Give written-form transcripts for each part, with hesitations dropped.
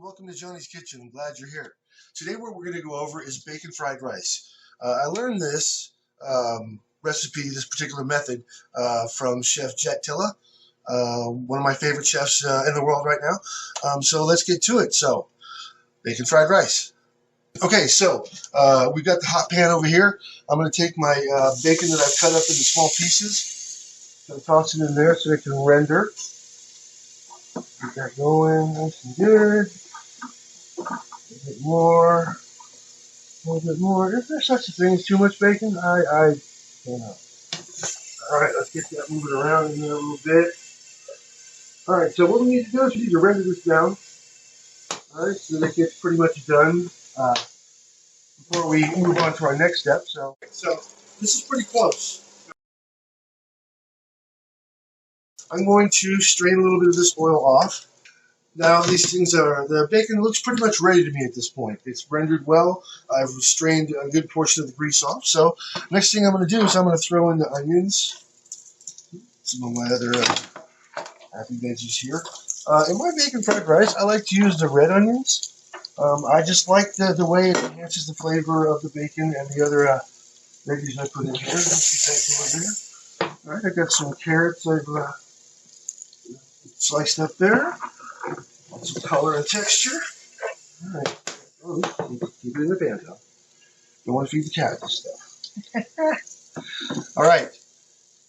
welcome to Johnny's Kitchen. I'm glad you're here. Today what we're going to go over is bacon fried rice. I learned this recipe, this particular method, from Chef Jack Tilla, one of my favorite chefs in the world right now. So let's get to it. So, bacon fried rice. Okay, so we've got the hot pan over here. I'm going to take my bacon that I've cut up into small pieces. I'm going to toss it in there so it can render. Get that going nice and good. A bit more. A little bit more. Is there such a thing as too much bacon? I don't know. Alright, let's get that moving around in there a little bit. Alright, so what we need to do is we need to render this down. Alright, so that gets pretty much done before we move on to our next step. So this is pretty close. I'm going to strain a little bit of this oil off. Now the bacon looks pretty much ready to me at this point. It's rendered well. I've strained a good portion of the grease off. So next thing I'm going to do is I'm going to throw in the onions. Some of my other happy veggies here. In my bacon fried rice, I like to use the red onions. I just like the way it enhances the flavor of the bacon and the other veggies I put in here. All right, I've got some carrots I've sliced up there. Some color and texture. All right. Oh, keep it in the pan, though. Don't want to feed the cat this stuff. All right.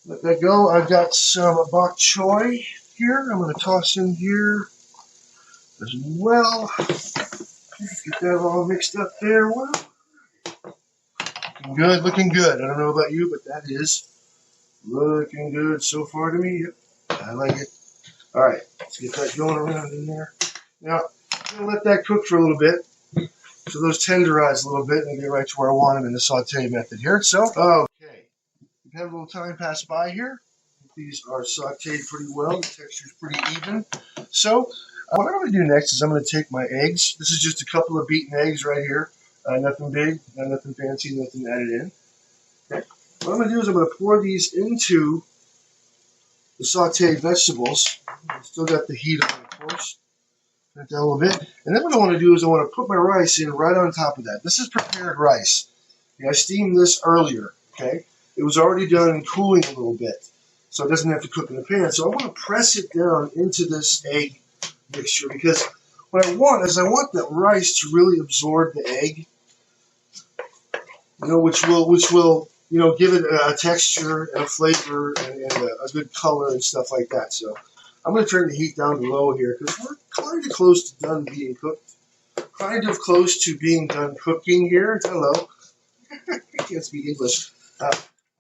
Let that go. I've got some bok choy here. I'm going to toss in here as well. Get that all mixed up there. Well, looking good, looking good. I don't know about you, but that is looking good so far to me. Yep, I like it. All right, let's get that going around in there. Now, I'm going to let that cook for a little bit, so those tenderize a little bit and get right to where I want them in the saute method here. So, okay, we've had a little time pass by here. These are sauteed pretty well. The texture's pretty even. So, what I'm going to do next is I'm going to take my eggs. This is just a couple of beaten eggs right here. Nothing big, nothing fancy, nothing added in. Okay. What I'm going to do is I'm going to pour these into the sauteed vegetables. I've still got the heat on, of course. That down a little bit. And then what I want to do is I want to put my rice in right on top of that. This is prepared rice. Okay, I steamed this earlier. Okay, it was already done and cooling a little bit, so it doesn't have to cook in the pan. So I want to press it down into this egg mixture because what I want is I want that rice to really absorb the egg. You know, which will give it a texture and a flavor and a good color and stuff like that. So I'm going to turn the heat down to low here because we're kind of close to done being cooked. Kind of close to being done cooking here. Hello. I can't speak English. I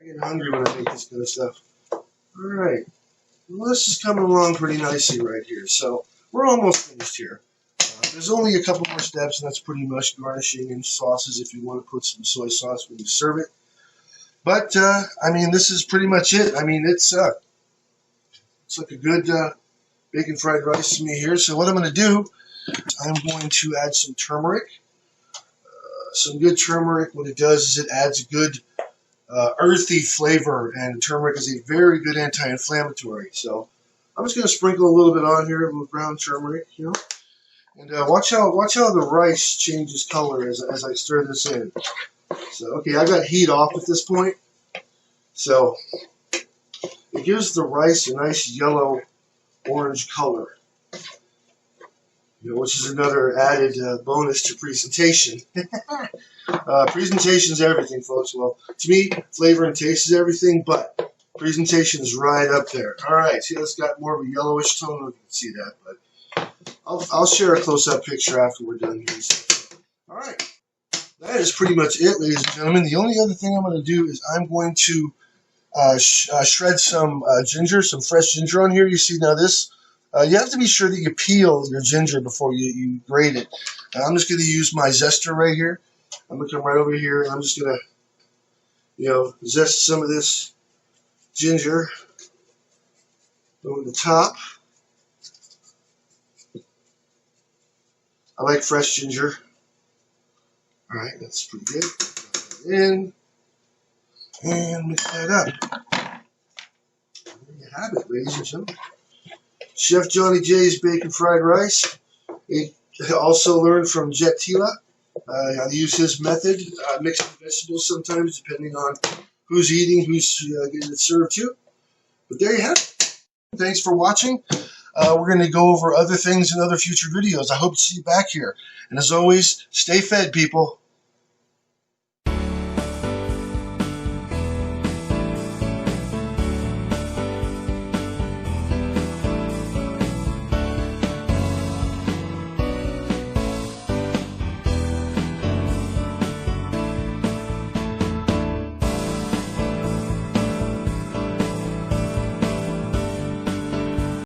get hungry when I make this kind of stuff. All right. Well, this is coming along pretty nicely right here. So we're almost finished here. There's only a couple more steps, and that's pretty much garnishing and sauces if you want to put some soy sauce when you serve it. But, I mean, this is pretty much it. I mean, it's like a good bacon fried rice to me here. So what I'm going to do is I'm going to add some turmeric. Some good turmeric, what it does is it adds a good earthy flavor, and turmeric is a very good anti-inflammatory. So I'm just going to sprinkle a little bit on here, a little ground turmeric, you know. And watch how the rice changes color as I stir this in. So, okay, I got heat off at this point. So it gives the rice a nice yellow-orange color, which is another added bonus to presentation. Presentation is everything, folks. Well, to me, flavor and taste is everything, but presentation is right up there. All right, see, it's got more of a yellowish tone. I don't know if you can see that, but I'll share a close-up picture after we're done here. So, all right, that is pretty much it, ladies and gentlemen. The only other thing I'm going to do is I'm going to shred some ginger, some fresh ginger on here. You see now this, you have to be sure that you peel your ginger before you grate it. I'm just going to use my zester right here. I'm going to come right over here and I'm just going to, zest some of this ginger over the top. I like fresh ginger. All right, that's pretty good. Put that in. And mix that up. There you have it, ladies and gentlemen. Chef Johnny J's Bacon Fried Rice. A also learned from Jet Tila. I use his method, mixing vegetables sometimes, depending on who's eating, who's getting it served to. But there you have it. Thanks for watching. We're going to go over other things in other future videos. I hope to see you back here. And as always, stay fed, people.